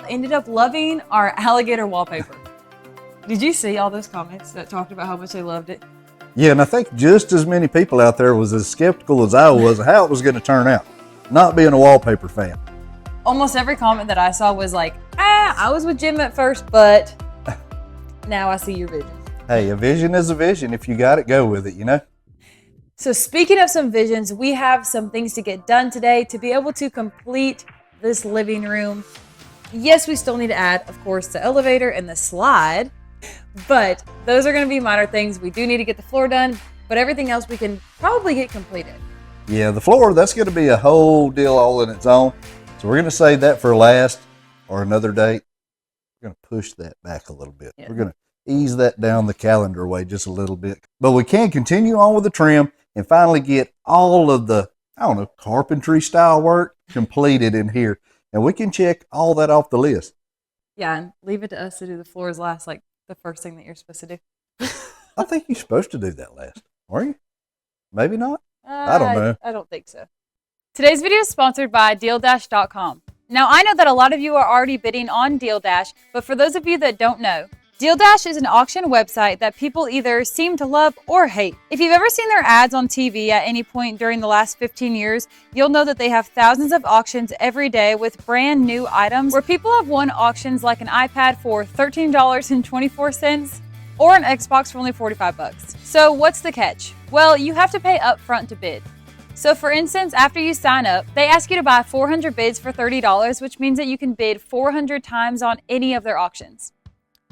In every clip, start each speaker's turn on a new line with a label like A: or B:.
A: ended up loving our alligator wallpaper. Did you see all those comments that talked about how much they loved it?
B: Yeah, and I think just as many people out there was as skeptical as I was of how it was going to turn out, not being a wallpaper fan.
A: Almost every comment that I saw was like, I was with Jim at first, but now I see your vision.
B: Hey, a vision is a vision. If you got it, go with it, you know?
A: So speaking of some visions, we have some things to get done today to be able to complete this living room. Yes, we still need to add, of course, the elevator and the slide, but those are going to be minor things. We do need to get the floor done, but everything else we can probably get completed.
B: Yeah, the floor, that's going to be a whole deal all in its own. So we're going to save that for last or another date. We're going to push that back a little bit. Yeah. We're going to ease that down the calendar way just a little bit. But we can continue on with the trim and finally get all of the, carpentry style work completed in here. And we can check all that off the list.
A: Yeah, and leave it to us to do the floors last, like the first thing that you're supposed to do.
B: I think you're supposed to do that last, are you? Maybe not? I don't know.
A: I don't think so. Today's video is sponsored by DealDash.com. Now, I know that a lot of you are already bidding on DealDash, but for those of you that don't know, DealDash is an auction website that people either seem to love or hate. If you've ever seen their ads on TV at any point during the last 15 years, you'll know that they have thousands of auctions every day with brand new items where people have won auctions like an iPad for $13.24 or an Xbox for only $45. So what's the catch? Well, you have to pay upfront to bid. So for instance, after you sign up, they ask you to buy 400 bids for $30, which means that you can bid 400 times on any of their auctions.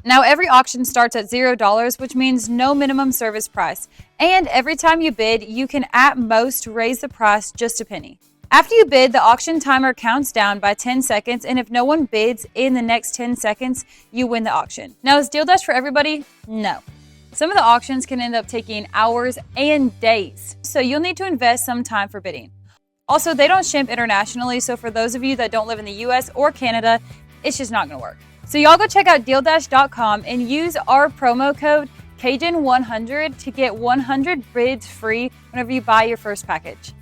A: Now, every auction starts at $0, which means no minimum service price. And every time you bid, you can at most raise the price just a penny. After you bid, the auction timer counts down by 10 seconds, and if no one bids in the next 10 seconds, you win the auction. Now, is DealDash for everybody? No. Some of the auctions can end up taking hours and days, so you'll need to invest some time for bidding. Also, they don't ship internationally, so for those of you that don't live in the US or Canada, it's just not going to work. So y'all go check out DealDash.com and use our promo code Cajun100 to get 100 bids free whenever you buy your first package.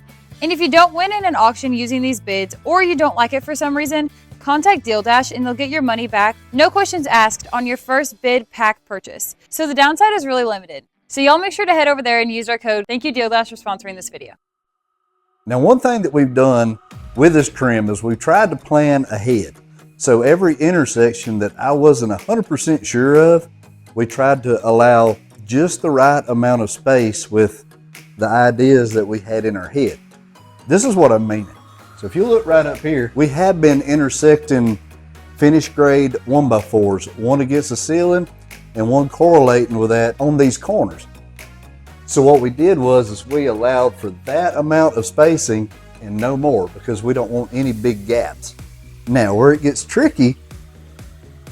A: And if you don't win in an auction using these bids, or you don't like it for some reason, contact DealDash and they'll get your money back, no questions asked, on your first bid pack purchase. So the downside is really limited. So y'all make sure to head over there and use our code. Thank you, DealDash, for sponsoring this video.
B: Now, one thing that we've done with this trim is we've tried to plan ahead. So every intersection that I wasn't 100% sure of, we tried to allow just the right amount of space with the ideas that we had in our head. This is what I'm meaning. So if you look right up here, we have been intersecting finished grade 1x4s, one against the ceiling and one correlating with that on these corners. So what we did was we allowed for that amount of spacing and no more, because we don't want any big gaps. Now, where it gets tricky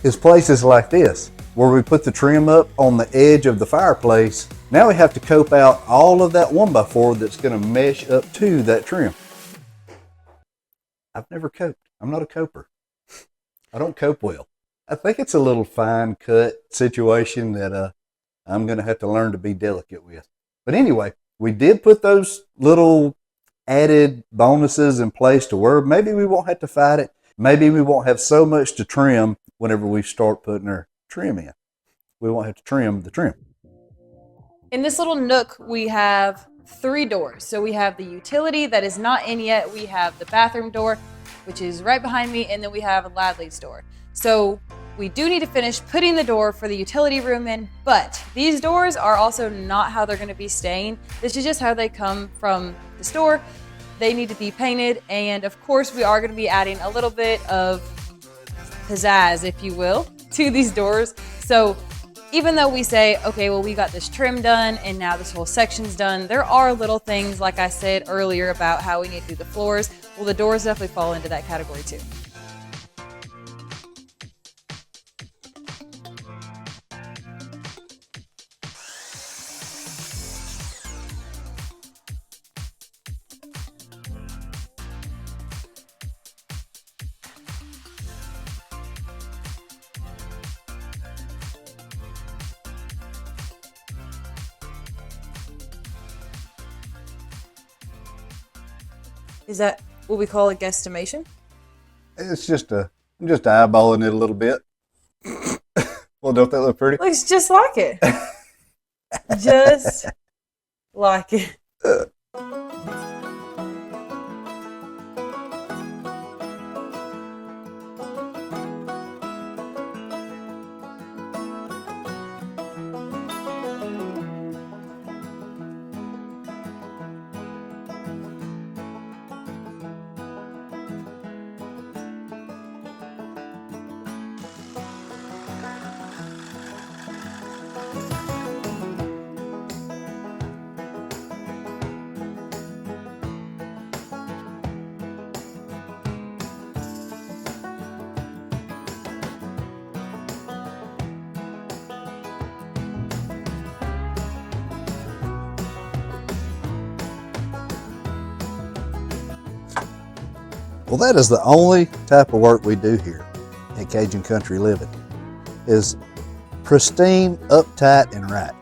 B: is places like this, where we put the trim up on the edge of the fireplace. Now we have to cope out all of that 1x4 that's going to mesh up to that trim. I've never coped. I'm not a coper. I don't cope well. I think it's a little fine cut situation that I'm going to have to learn to be delicate with. But anyway, we did put those little added bonuses in place to where maybe we won't have to fight it. Maybe we won't have so much to trim whenever we start putting our trim in. We won't have to trim the trim.
A: In this little nook, we have 3 doors. So we have the utility that is not in yet. We have the bathroom door, which is right behind me. And then we have a Ladley's door. So we do need to finish putting the door for the utility room in, but these doors are also not how they're going to be staying. This is just how they come from the store. They need to be painted, and of course we are going to be adding a little bit of pizzazz, if you will, to these doors. So even though we say, okay, well, we got this trim done and now this whole section's done, there are little things, like I said earlier, about how we need to do the floors. Well, the doors definitely fall into that category too. Is that what we call a guesstimation?
B: It's just a I'm just eyeballing it a little bit. Well, don't that look pretty?
A: Looks just like it. Just like it.
B: Well, that is the only type of work we do here at Cajun Country Living, is pristine, uptight, and right.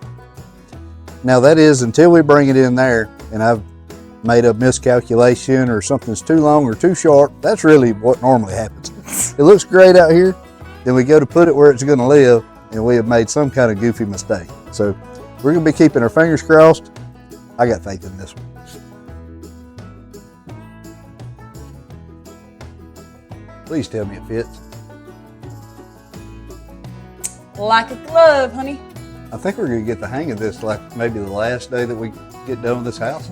B: Now that is until we bring it in there and I've made a miscalculation or something's too long or too short. That's really what normally happens. It looks great out here, then we go to put it where it's going to live and we have made some kind of goofy mistake. So we're going to be keeping our fingers crossed. I got faith in this one. Please tell me it fits.
A: Like a glove, honey.
B: I think we're going to get the hang of this like maybe the last day that we get done with this house.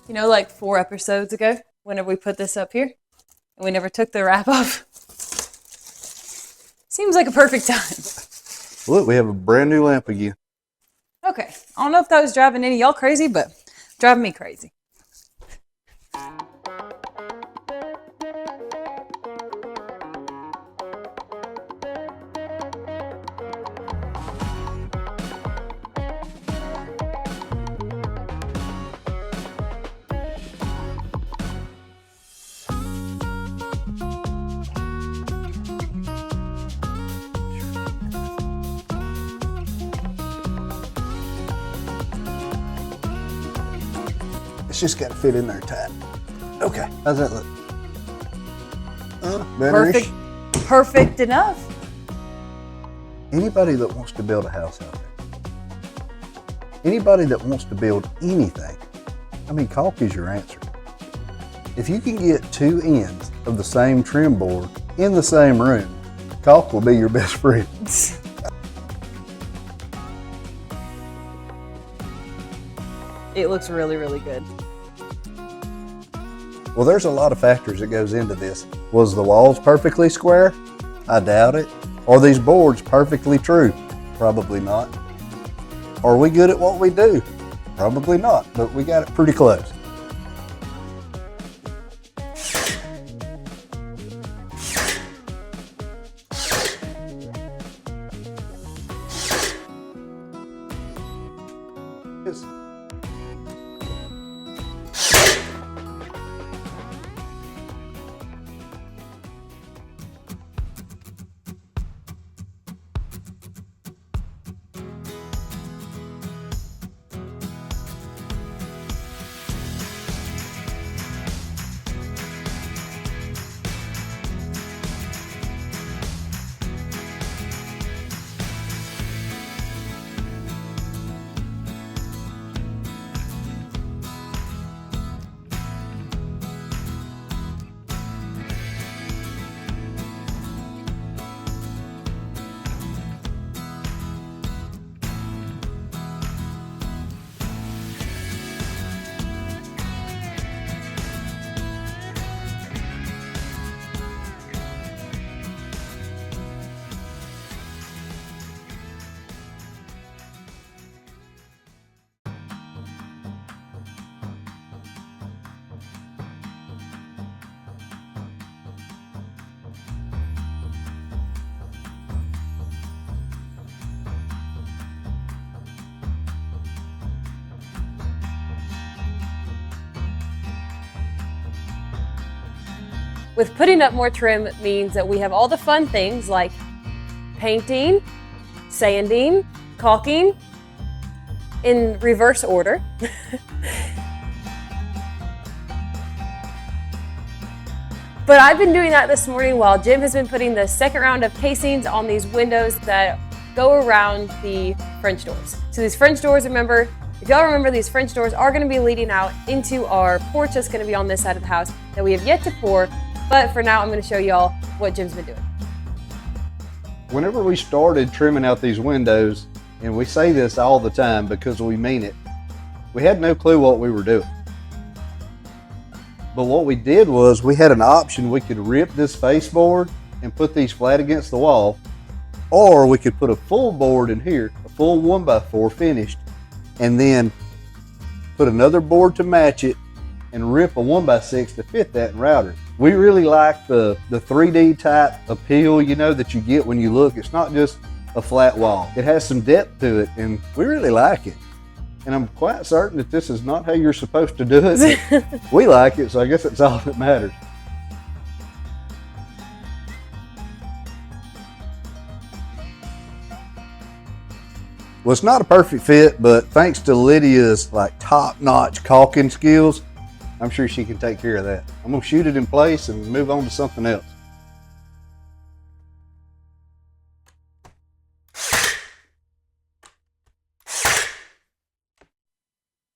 A: You know, like 4 episodes ago, whenever we put this up here, and we never took the wrap off. Seems like a perfect time.
B: Look, we have a brand new lamp again.
A: Okay, I don't know if that was driving any of y'all crazy, but driving me crazy.
B: It's just got to fit in there tight. Okay, how's that look? Better-ish?
A: Perfect enough.
B: Anybody that wants to build a house out there, anybody that wants to build anything, I mean, caulk is your answer. If you can get 2 ends of the same trim board in the same room, caulk will be your best friend.
A: It looks really, really good.
B: Well, there's a lot of factors that goes into this. Was the walls perfectly square? I doubt it. Are these boards perfectly true? Probably not. Are we good at what we do? Probably not, but we got it pretty close.
C: with putting up more trim means that we have all the fun things like painting, sanding, caulking, in reverse order. But I've been doing that this morning while Jim has been putting the second round of casings on these windows that go around the French doors. So these French doors, remember, if y'all remember, these French doors are going to be leading out into our porch that's going to be on this side of the house that we have yet to pour. But for now, I'm going to show y'all what Jim's been doing.
B: Whenever we started trimming out these windows, and we say this all the time because we mean it, we had no clue what we were doing. But what we did was we had an option. We could rip this baseboard and put these flat against the wall, or we could put a full board in here, a full 1x4 finished, and then put another board to match it and rip a 1x6 to fit that and router. We really like the 3D type appeal, you know, that you get when you look. It's not just a flat wall. It has some depth to it, and we really like it. And I'm quite certain that this is not how you're supposed to do it. We like it, so I guess that's all that matters. Well, it's not a perfect fit, but thanks to Lydia's top-notch caulking skills, I'm sure she can take care of that. I'm gonna shoot it in place and move on to something else.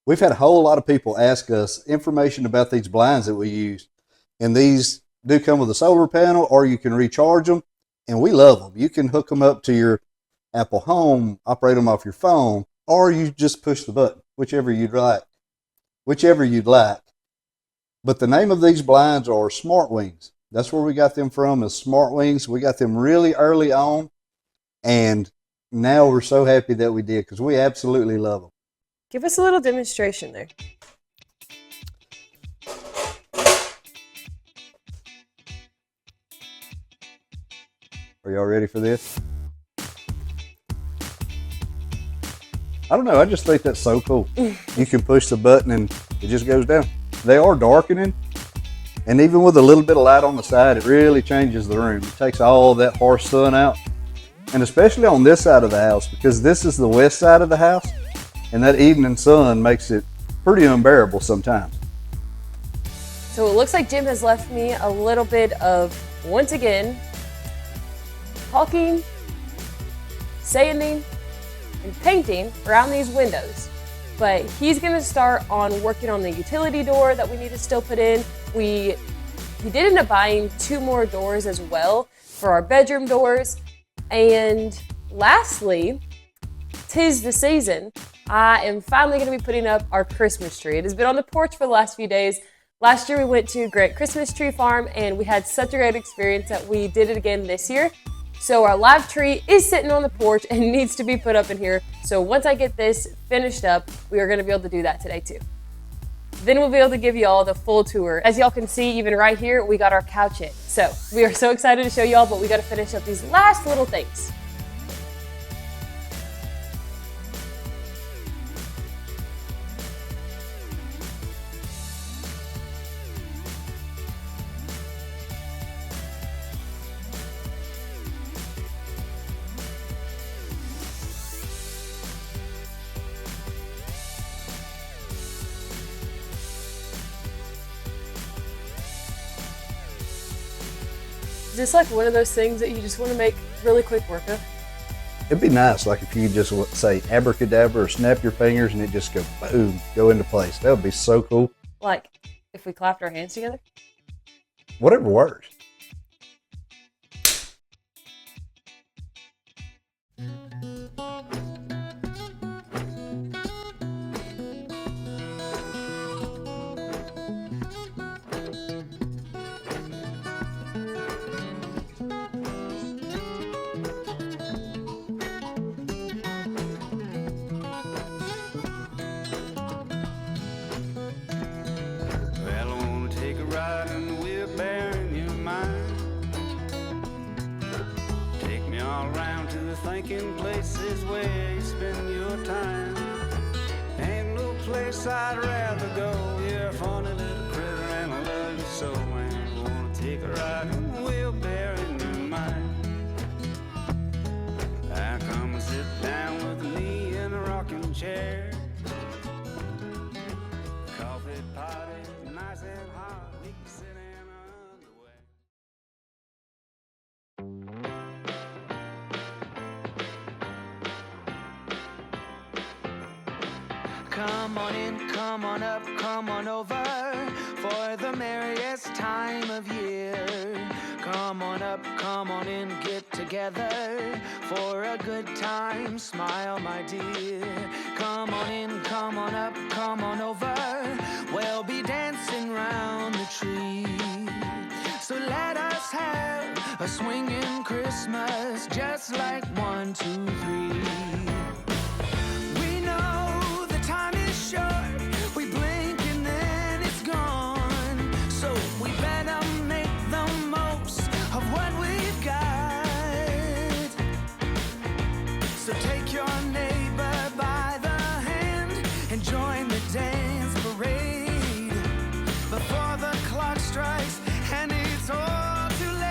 B: We've had a whole lot of people ask us information about these blinds that we use. And these do come with a solar panel, or you can recharge them, and we love them. You can hook them up to your Apple Home, operate them off your phone, or you just push the button, whichever you'd like. But the name of these blinds are Smart Wings. That's where we got them from, is Smart Wings. We got them really early on, and now we're so happy that we did because we absolutely love them.
C: Give us a little demonstration there.
B: Are y'all ready for this? I don't know, I just think that's so cool. You can push the button and it just goes down. They are darkening, and even with a little bit of light on the side, it really changes the room. It takes all that harsh sun out, and especially on this side of the house, because this is the west side of the house, and that evening sun makes it pretty unbearable sometimes.
C: So it looks like Jim has left me a little bit of, once again, caulking, sanding, and painting around these windows. But he's gonna start on working on the utility door that we need to still put in. He did end up buying 2 more doors as well for our bedroom doors. And lastly, 'tis the season. I am finally going to be putting up our Christmas tree. It has been on the porch for the last few days. Last year we went to Grant Christmas Tree Farm and we had such a great experience that we did it again this year. So our live tree is sitting on the porch and needs to be put up in here. So once I get this finished up, we are going to be able to do that today too. Then we'll be able to give you all the full tour. As y'all can see, even right here, we got our couch in. So we are so excited to show y'all, but we got to finish up these last little things. Is this like one of those things that you just want to make really quick work of?
B: It'd be nice, like if you could just say abracadabra or snap your fingers and it just go boom, go into place. That would be so cool.
C: Like if we clapped our hands together?
B: Whatever works.
D: Thinking places where you spend your time. Ain't no place I'd rather go. You're a funny little critter and I love you so. And I wanna take a ride and we'll bear in mind. Come and sit down with me in a rocking chair. Coffee pot is nice and hot. We can sit in underwear.
E: Come on in, come on up, come on over for the merriest time of year. Come on up, come on in, get together for a good time. Smile, my dear. Come on in, come on up, come on over. We'll be dancing round the tree. So let us have a swinging Christmas, just like 1, 2, 3. We know the time is short. We blink and then it's gone. So we better make the most of what we've got. So take your neighbor by the hand and join the dance parade before the clock strikes and it's all too late.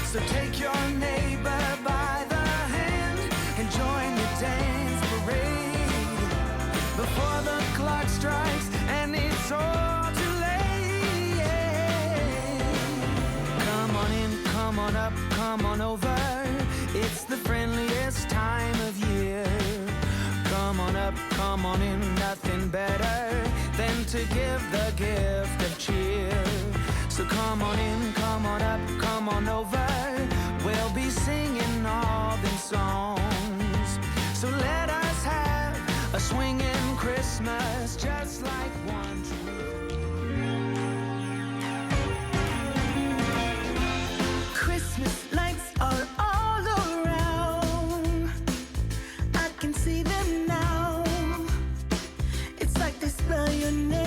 E: So take your neighbor by the hand and join the dance parade before the clock strikes and it's all too late. Come on in, come on up, come on over. It's the friendliest time of year. Come on up, come on in, nothing better than to give the gift of cheer. So come on in, come on up, come on over. We'll be singing all them songs. So let us have a swinging Christmas, just like 1, 2.
F: Christmas lights are all around. I can see them now. It's like they spell your name